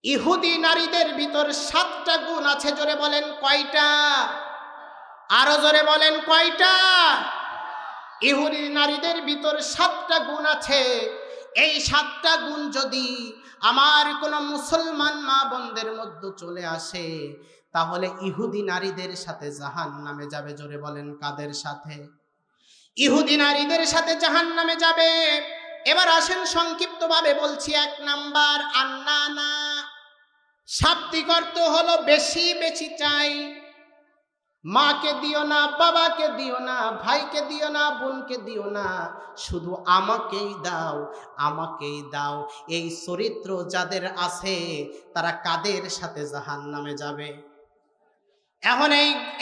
ইহুদি নারীদের ভিতর 7টা গুণ আছে, জোরে বলেন কয়টা? আরো জোরে বলেন কয়টা? ইহুদি নারীদের ভিতর 7টা গুণ আছে। এই 7টা গুণ যদি আমার কোন মুসলমান মা বোনদের মধ্যে চলে আসে, তাহলে ইহুদি নারীদের সাথে জাহান্নামে যাবে। জোরে বলেন কাদের সাথে? ইহুদি নারীদের সাথে জাহান্নামে যাবে। এবার আসেন সংক্ষিপ্তভাবে বলছি। 1 নাম্বার আন্নানা, শাব্দিক অর্থ হলো বেশি বেশি চাই। মাকে দিও না, বাবাকে দিও না, ভাইকে দিও না, বোনকে দিও না, শুধু আমাকেই দাও, আমাকেই দাও। এই চরিত্র যাদের আছে তারা কাদের সাথে জাহান্নামে যাবে? এখন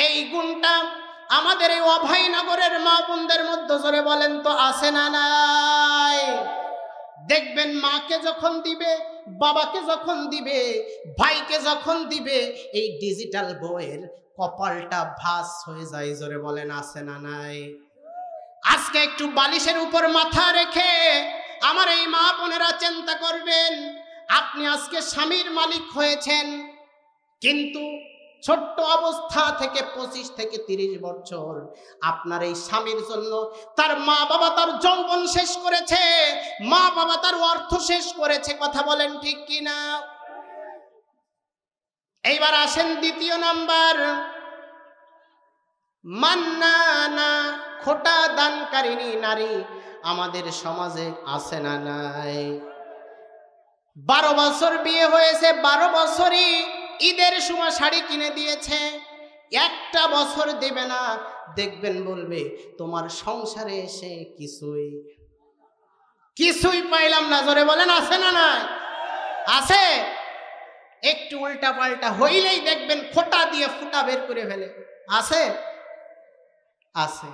এই গুণটা আমাদের এই অভয়নগরের মা বোনদের মধ্যে জোরে বলেন তো আছে না নাই? দেখবেন মাকে যখন দিবে, বাবাকে যখন দিবে, ভাইকে যখন দিবে, এই ডিজিটাল বইয়ের কপালটা ভাঁজ হয়ে যায়। জোরে বলেন আছে না নাই? আজকে একটু বালিশের উপর মাথা রেখে আমার এই মা বোনেরা চিন্তা করবেন, আপনি আজকে স্বামীর মালিক হয়েছেন, কিন্তু ছোট্ট অবস্থা থেকে 25 থেকে 30 বছর আপনার এই স্বামীর জন্য তার মা বাবা তার যৌবন শেষ করেছে, মা বাবা তার অর্থ শেষ করেছে। কথা বলেন ঠিক কিনা? এইবার আসেন 2 নাম্বার, মান্নানা, খোটা দানকারিনী নারী আমাদের সমাজে আছে না নাই? 12 বছর বিয়ে হয়েছে, 12 বছরই ঈদের সময় শাড়ি কিনে দিয়েছে, 1টা বছর দেবে না, দেখবেন বলবে তোমার সংসারে এসে কিছুই পাইলাম না। জোরে বলেন আছে না নাই? আছে। একটু উল্টা পাল্টা হইলেই দেখবেন খোটা দিয়ে ফুটা বের করে ফেলে। আছে? আছে।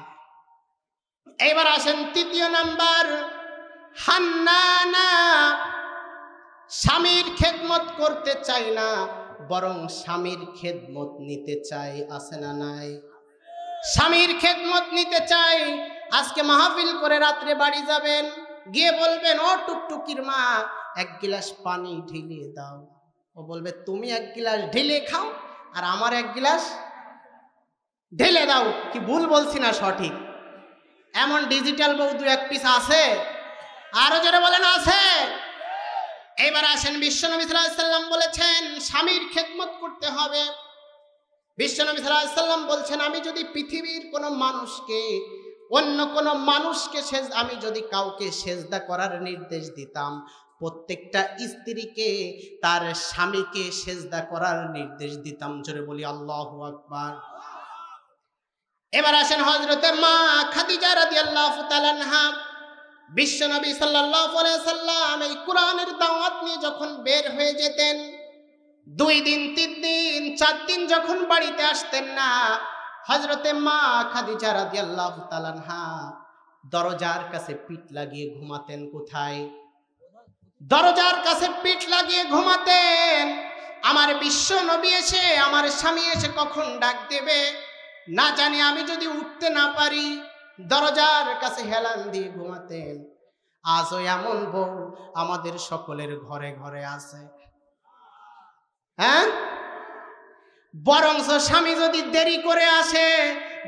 এবার আসেন 3 নাম্বার, হান্নানা, স্বামীর খেদমত করতে চাই না, বরং স্বামীর খেদমত নিতে চাই। আছে না নাই? স্বামীর খেদমত নিতে চাই। আজকে মাহফিল করে রাত্রে বাড়ি যাবেন, গিয়ে বলবেন ও টুকটুকির মা 1 গিলাস পানি ঢেলে দাও। ও বলবে তুমি 1 গিলাস ঢেলে খাও আর আমার 1 গিলাস ঢেলে দাও। কি ভুল বলছি না সঠিক? এমন ডিজিটাল বউ 2-1 পিস আছে? আরো জোরে বলেন আছে? এইবার আসেন, বিশ্বনবী সাল্লাল্লাহু আলাইহি সাল্লাম বলেছেন স্বামীর খেদমত করতে হবে। বিশ্বনবী সাল্লাল্লাহু আলাইহি সাল্লাম বলছেন, আমি যদি পৃথিবীর কোনো মানুষকে, অন্য কোনো মানুষকে আমি যদি কাউকে সেজদা করার নির্দেশ দিতাম, প্রত্যেকটা স্ত্রীকে তার স্বামীকে সেজদা করার নির্দেশ দিতাম। জোরে বলি আল্লাহু আকবার। এবার আসেন হযরতে মা খাদিজা রাদিয়াল্লাহু তাআলা আনহা, বিশ্বনবী সাল্লাল্লাহু আলাইহি সাল্লাম এই কোরআনের দাওয়াত নিয়ে যখন বের হয়ে যেতেন, 2 দিন 3 দিন 4 দিন যখন বাড়িতে আসতেন না, হযরতে মা খাদিজা রাদিয়াল্লাহু তাআলা আনহা দরজার কাছে পিঠ লাগিয়ে ঘুমাতেন। কোথায়? দরজার কাছে পিঠ লাগিয়ে ঘুমাতেন। আমার বিশ্ব নবী এসে, আমার স্বামী এসে কখন ডাক দেবে না জানি, আমি যদি উঠতে না পারি, দরজার কাছে হেলান দিয়ে ঘুমাতেন। আজও এমন বউ আমাদের সকলের ঘরে ঘরে আছে। হ্যাঁ, বরঞ্চ স্বামী যদি দেরি করে আসে,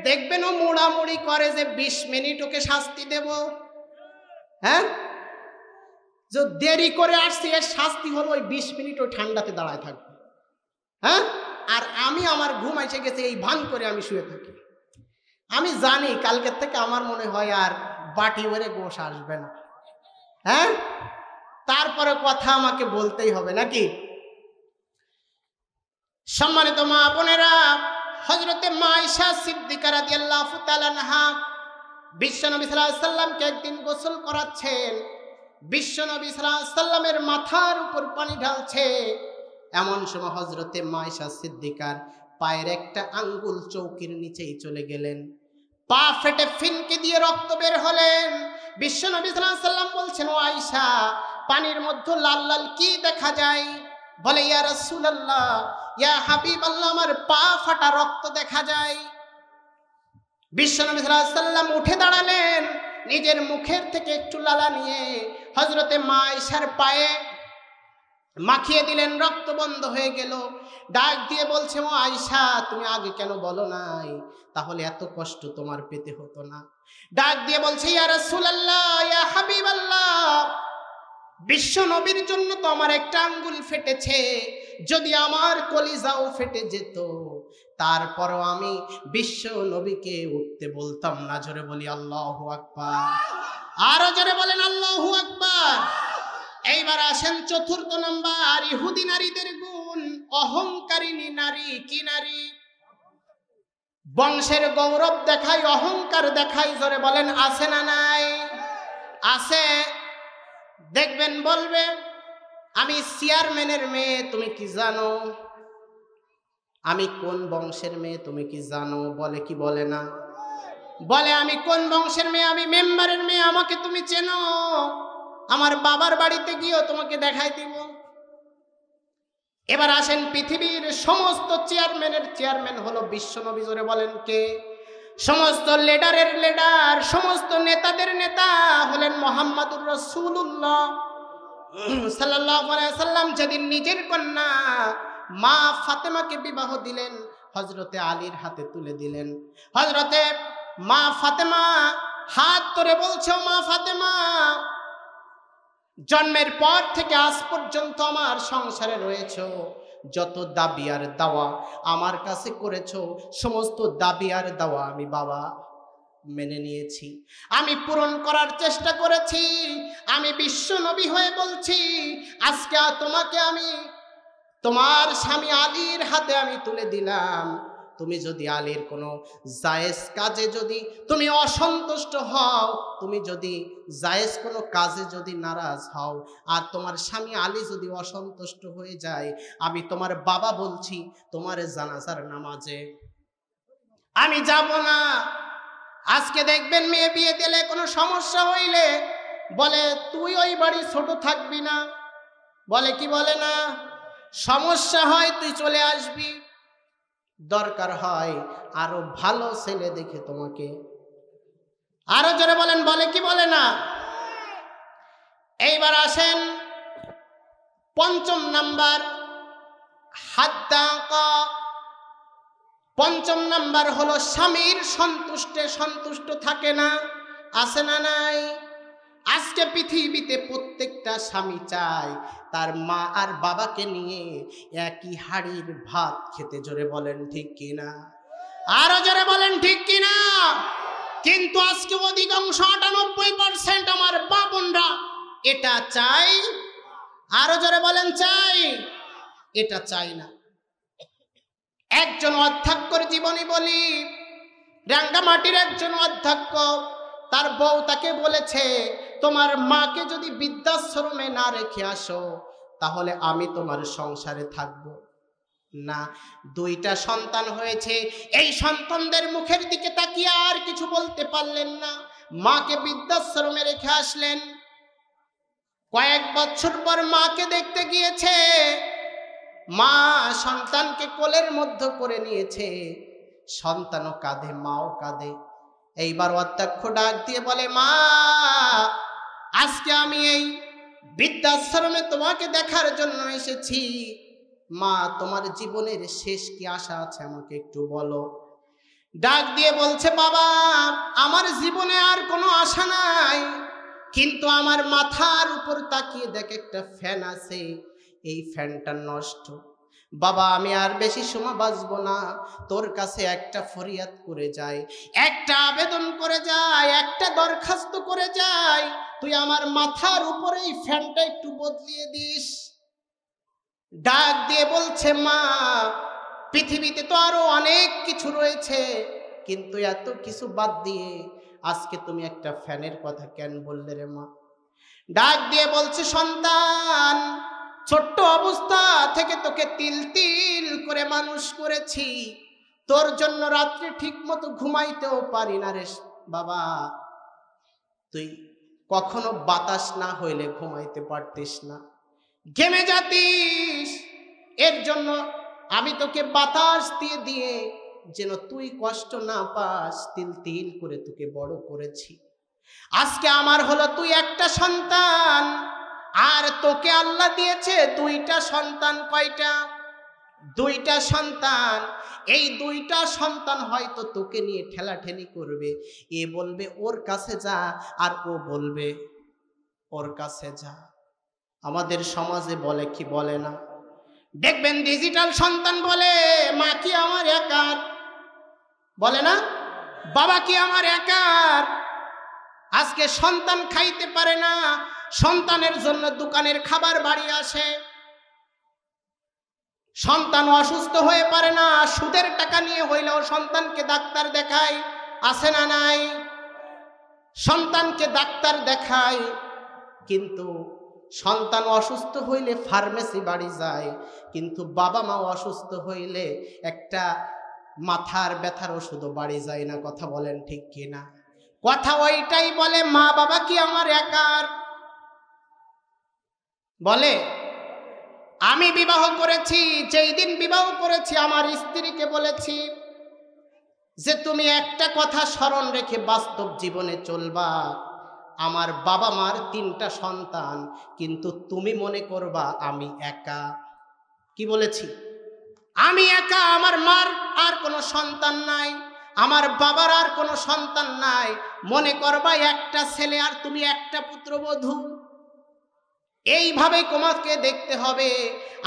দেখবেন ও মুড়ামুড়ি করে যে 20 মিনিট ওকে শাস্তি দেব। হ্যাঁ, যে দেরি করে আসছে এর শাস্তি হলো ওই 20 মিনিট ওই ঠান্ডাতে দাঁড়ায় থাকবে। হ্যাঁ, আর আমি আমার ঘুম এসে গেছে এই ভান করে আমি শুয়ে থাকি। আমি জানি কালকের থেকে আমার মনে হয় আর বাটি ভরে গোশ আসবে না। হ্যাঁ, তারপরে কথা আমাকে বলতেই হবে নাকি? সম্মানিত মা বোনেরা, হযরতে মা আয়েশা সিদ্দিকা রাদিয়াল্লাহু তাআলা আনহা বিশ্বনবী সাল্লাল্লাহু আলাইহি সাল্লামকে একদিন গোসল করাচ্ছেন। বিশ্বনবী সাল্লাল্লাহু আলাইহি সাল্লামের মাথার উপর পানি ঢালছে। এমন সময় হযরতে মা আয়েশা সিদ্দিকার পায়ের একটা আঙ্গুল চৌকির নিচেই চলে গেলেন, পা ফেটে ফিনকে দিয়ে রক্ত বের হলেন। বিশ্বনবী সাল্লাল্লাহু আলাইহি সাল্লাম বলছেন, ও আয়েশা, পানির মধ্যে লাল লাল কি দেখা যায়? বলে, ইয়া রাসূলুল্লাহ, ইয়া হাবিবাল্লাহ, আমার পা ফাটা রক্ত দেখা যায়। বিশ্বনবী সাল্লাল্লাহু আলাইহি সাল্লাম উঠে দাঁড়ালেন, নিজের মুখের থেকে একটু লালা নিয়ে হযরতে মা আয়েশার পায়ে মাখিয়ে দিলেন, রক্ত বন্ধ হয়ে গেল। ডাক দিয়ে বলছে, ও আয়েশা, তুমি আগে কেন বলো নাই? তাহলে এত কষ্ট তোমার পেতে হতো না। ডাক দিয়ে বলছে, ইয়া রাসূলুল্লাহ, ইয়া হাবিবাল্লাহ, বিশ্ব নবীর জন্য তো আমার একটা আঙ্গুল ফেটেছে, যদি আমার কলিজাও ফেটে যেত তারপরও আমি বিশ্ব নবীকে উঠতে বলতাম না। জোরে বলি আল্লাহু আকবার। আরো জোরে বলেন আল্লাহু আকবার। এইবার আসেন চতুর্থ নাম্বার, ইহুদি নারীদের গুণ। অহংকারিণী নারী। কি নারী? বংশের গৌরব দেখায়, অহংকার দেখায়। জোরে বলেন আছে না নাই? আছে। দেখবেন বলবে, আমি চেয়ারম্যানের মেয়ে, তুমি কি জানো? আমি কোন বংশের মেয়ে তুমি কি জানো? বলে কি বলে না? বলে আমি কোন বংশের মেয়ে, আমি মেম্বারের মেয়ে, আমাকে তুমি চেনো? আমার বাবার বাড়িতে গিয়েও তোমাকে দেখাই দিব। এবার আসেন পৃথিবীর সমস্ত চেয়ারম্যানের চেয়ারম্যান হলো বিশ্বনবী। জোরে বলেন কে? সমস্ত লিডারের লিডার, সমস্ত নেতাদের নেতা হলেন মুহাম্মদুর রাসূলুল্লাহ সাল্লাল্লাহু আলাইহি সাল্লাম। যেদিন নিজের কন্যা মা ফাতেমাকে বিবাহ দিলেন, হযরতে আলীর হাতে তুলে দিলেন। হযরতে মা ফাতেমা হাত ধরে বলছে, ও মা ফাতেমা, জন্মের পর থেকে আজ পর্যন্ত আমার সংসারে রয়েছো, যত দাবি আর দাওয়া আমার কাছে করেছো, সমস্ত দাবি আর দাওয়া আমি বাবা মেনে নিয়েছি, আমি পূরণ করার চেষ্টা করেছি। আমি বিশ্ব নবী হয়ে বলছি, আজকে তোমাকে আমি তোমার স্বামী আলীর হাতে আমি তুলে দিলাম। তুমি যদি আলীর কোনো জায়েজ কাজে যদি তুমি অসন্তুষ্ট হও, তুমি যদি জায়েজ কোনো কাজে যদি নারাজ হও, আর তোমার স্বামী আলী যদি অসন্তুষ্ট হয়ে যায়, আমি তোমার বাবা বলছি, তোমার জানাজার নামাজে আমি যাব না। আজকে দেখবেন মেয়ে বিয়ে দিলে কোনো সমস্যা হইলে বলে, তুই ওই বাড়ি ছোট থাকবি না। বলে কি বলে না? সমস্যা হয় তুই চলে আসবি, দরকার হয় আরো ভালো ছেলে দেখে তোমাকে। আরো জোরে বলেন, বলে কি বলে না? এইবার আসেন পঞ্চম নাম্বার, হাদ্দাকা। পঞ্চম নাম্বার হলো স্বামীর সন্তুষ্টে সন্তুষ্ট থাকে না। আছে না নাই? আজকে পৃথিবীতে প্রত্যেকটা স্বামী চায় তার মা আর বাবাকে নিয়ে একই হাড়ির ভাত খেতে। জোরে বলেন ঠিক কিনা? আরো জোরে বলেন ঠিক কিনা? কিন্তু আজকে অধিকাংশ 98% আমার বাবনরা এটা চাই। আরো জোরে বলেন চাই? এটা চাই না। একজন অধ্যক্ষর জীবনী বলি। রাঙ্গামাটির একজন অধ্যক্ষ, তার বউ তাকে বলেছে, তোমার মাকে যদি বৃদ্ধাশ্রমে না রেখে আসো তাহলে আমি তোমার সংসারে থাকব না। দুইটা সন্তান হয়েছে, এই সন্তানদের মুখের দিকে তাকিয়ে আর কিছু বলতে পারলেন না, মাকে বৃদ্ধাশ্রমে রেখে আসলেন। কয়েক বছর পর মাকে দেখতে গিয়েছে, মা সন্তানকে কোলের মধ্যে করে নিয়েছে, সন্তানও কাঁদে, মাও কাঁদে। এইবার অধ্যক্ষ ডাক দিয়ে বলে, মা, আজকে আমি এই বৃদ্ধাশ্রমে তোমাকে দেখার জন্য এসেছি। মা, তোমার জীবনের শেষ কি আশা আছে আমাকে একটু বলো। ডাক দিয়ে বলছে, বাবা, আমার জীবনে আর কোনো আশা নাই, কিন্তু আমার মাথার উপর তাকিয়ে দেখ একটা ফ্যান আছে, এই ফ্যানটা নষ্ট। বাবা, আমি আর বেশি সময় বাঁচবো না, তোর কাছে একটা ফরিয়াদ করে যাই, একটা আবেদন করে যাই, একটা দরখাস্ত করে যাই, তুই আমার মাথার উপরে এই ফ্যানটা একটু বদলিয়ে দিস। ডাক দিয়ে বলছে, মা, পৃথিবীতে তো আরো অনেক কিছু রয়েছে, কিন্তু এত কিছু বাদ দিয়ে আজকে তুমি একটা ফ্যানের কথা কেন বললে রে মা? ডাক দিয়ে বলছে, সন্তান, ছোট্ট অবস্থা থেকে তোকে তিল তিল করে মানুষ করেছি, তোর জন্য রাত্রে ঠিক মতো ঘুমাইতেও পারি না রে বাবা। তুই কখনো বাতাস না হইলে ঘুমাইতে পারতিস না, ঘেমে যাতিস, এর জন্য আমি তোকে বাতাস দিয়ে দিয়ে যেন তুই কষ্ট না পাস, তিল তিল করে তোকে বড় করেছি। আজকে আমার হলো তুই একটা সন্তান, আর তোকে আল্লাহ দিয়েছে দুইটা সন্তান। কয়টা? দুইটা সন্তান। এই দুইটা সন্তান হয়তো তোকে নিয়ে ঠেলাঠেলি করবে, এ বলবে ওর কাছে যা, আর ও বলবে ওর কাছে যা। আমাদের সমাজে বলে কি বলে না? দেখবেন ডিজিটাল সন্তান বলে মা কি আমার একার, বলে না? বাবা কি আমার একার? আজকে সন্তান খাইতে পারে না, সন্তানের জন্য দোকানের খাবার বাড়ি আসে। সন্তান অসুস্থ হয়ে পারে না, সুদের টাকা নিয়ে হইলেও সন্তানকে ডাক্তার দেখায়, আছে না নাই? সন্তানকে ডাক্তার দেখায়, কিন্তু সন্তান অসুস্থ হইলে ফার্মেসি বাড়ি যায়, কিন্তু বাবা মা অসুস্থ হইলে একটা মাথার ব্যথার ওষুধও বাড়ি যায় না। কথা বলেন ঠিক কিনা? কথা ওইটাই বলে, মা বাবা কি আমার একার? বলে আমি বিবাহ করেছি, যেই দিন বিবাহ করেছি আমার স্ত্রীকে বলেছি যে তুমি একটা কথা স্মরণ রেখে বাস্তব জীবনে চলবা, আমার বাবা মার তিনটা সন্তান, কিন্তু তুমি মনে করবা আমি একা। কি বলেছি? আমি একা, আমার মার আর কোনো সন্তান নাই, আমার বাবার আর কোনো সন্তান নাই, মনে করবা একটা ছেলে আর তুমি একটা পুত্রবধূ। এইভাবে তোমাকে দেখতে হবে।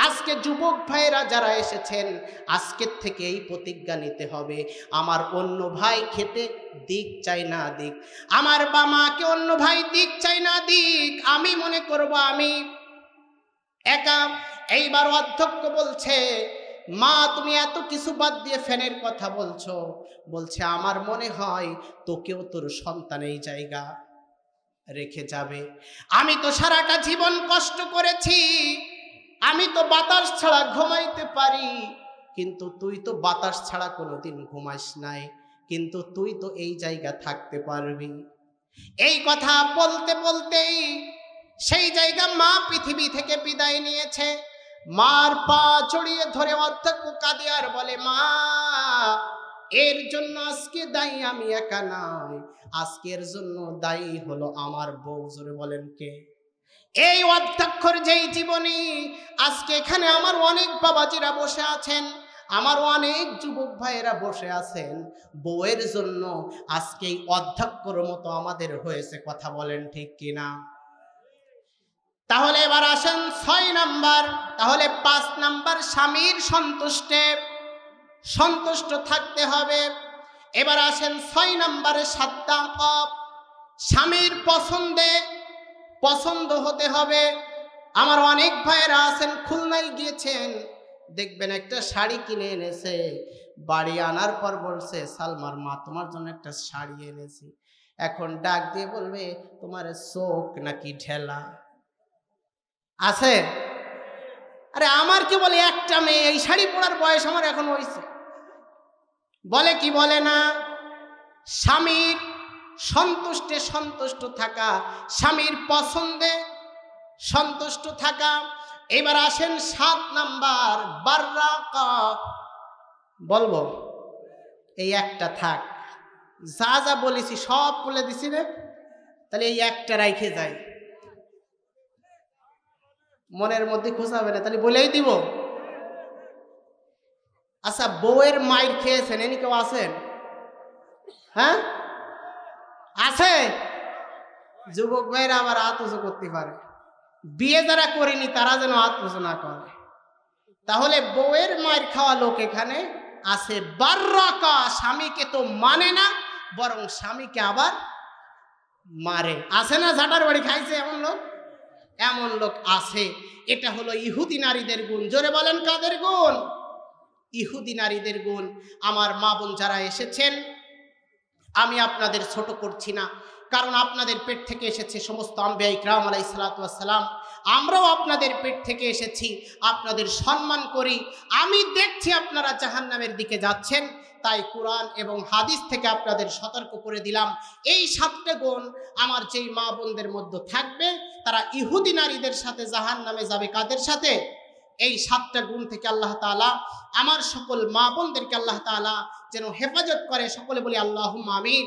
আজকে যুবক ভাইরা যারা এসেছেন, আজকের থেকে এই প্রতিজ্ঞা নিতে হবে, আমার অন্য ভাই খেতে দিক চাই না দিক, আমার বা মাকে অন্য ভাই দিক চাই না দিক, আমি মনে করব আমি একা। এইবার অধ্যক্ষ বলছে, মা তুমি এত কিছু বাদ দিয়ে ফ্যানের কথা বলছো। বলছে আমার মনে হয় তোকেও তোর সন্তান এই জায়গা রেখে যাবে। আমি তো সারাটা জীবন কষ্ট করেছি, আমি তো বাতাস ছাড়া ঘুমাইতে পারি, কিন্তু তুই তো বাতাস ছাড়া কোনোদিন ঘুমাস নাই, কিন্তু তুই তো এই জায়গা থাকতে পারবি। এই কথা বলতে বলতেই সেই জায়গা মা পৃথিবী থেকে বিদায় নিয়েছে। মার পা জড়িয়ে ধরে অধ্যক্ষ কাঁদে আর বলে, মা এর জন্য আজকে দায়ী আমি একা নয়, আজকের জন্য দায়ী হলো আমার বউ। জোরে বলেন কে? এই অধ্যক্ষর যেই জীবনী, আজকে এখানে আমার অনেক বাবাজিরা বসে আছেন, আমার অনেক যুবক ভাইয়েরা বসে আছেন, বউয়ের জন্য আজকে এই অধ্যক্ষর মতো আমাদের হয়েছে। কথা বলেন ঠিক কিনা? তাহলে এবার আসেন ৬ নাম্বার। তাহলে ৫ নাম্বার স্বামীর সন্তুষ্ট থাকতে হবে। এবার আসেন ৬ নাম্বারে ৭টা অপ, স্বামীর পছন্দ হতে হবে। আমার অনেক ভাইয়েরা আছেন খুলনায় গিয়েছেন, দেখবেন একটা শাড়ি কিনে এনেছে, বাড়ি আনার পর বলছে সালমার মা তোমার জন্য একটা শাড়ি এনেছি, এখন ডাক দিয়ে বলবে তোমার চোখ নাকি ঢেলা আছে? আরে আমার কি বলে, একটা মেয়ে, এই শাড়ি পরার বয়স আমার এখন হয়েছে। বলে কি বলে না? স্বামীর সন্তুষ্ট থাকা, স্বামীর পছন্দে সন্তুষ্ট থাকা। এবার আসেন ৭ নাম্বার, বাররাকা। বলবো এই একটা থাক, যা যা বলেছি সব বলে দিছি রে, তাহলে এই একটা রাইখে যাই, মনের মধ্যে খোঁজাবে না, তাহলে বলেই দিব। আচ্ছা, বউয়ের মাইর খেয়েছেন এনি কেউ আছেন? হ্যাঁ আছে? যুবক ভাইরা আবার হাত উঁচু করতে পারে, বিয়ে যারা করেনি তারা যেন হাত উঁচু না করে। তাহলে বউয়ের মাইর খাওয়া লোক এখানে আছে। বাররাকা, স্বামীকে তো মানে না, বরং স্বামীকে আবার মারে। আছে না? ঝাঁটার বাড়ি খাইছে এমন লোক আছে। এটা হলো ইহুদি নারীদের গুণ। জোরে বলেন কাদের গুণ? ইহুদি নারীদের গুণ। আমার মা বোন যারা এসেছেন, আমি আপনাদের ছোট করছি না, কারণ আপনাদের পেট থেকে এসেছে সমস্ত আম্বিয়া ইকরাম আলাইহিস সালাতু ওয়াস সালাম। আমরাও আপনাদের পেট থেকে এসেছি, আপনাদের সম্মান করি। আমি দেখছি আপনারা জাহান্নামের দিকে যাচ্ছেন, তাই কোরআন এবং হাদিস থেকে আপনাদের সতর্ক করে দিলাম। এই 7টা গুণ আমার যেই মা বোনদের মধ্যে থাকবে, তারা ইহুদি নারীদের সাথে জাহান্নামে যাবে। কাদের সাথে? এই 7টা গুণ থেকে আল্লাহ তাআলা আমার সকল মা বোনদেরকে আল্লাহ তাআলা যেন হেফাজত করে। সকলে বলি আল্লাহুম্মা আমিন।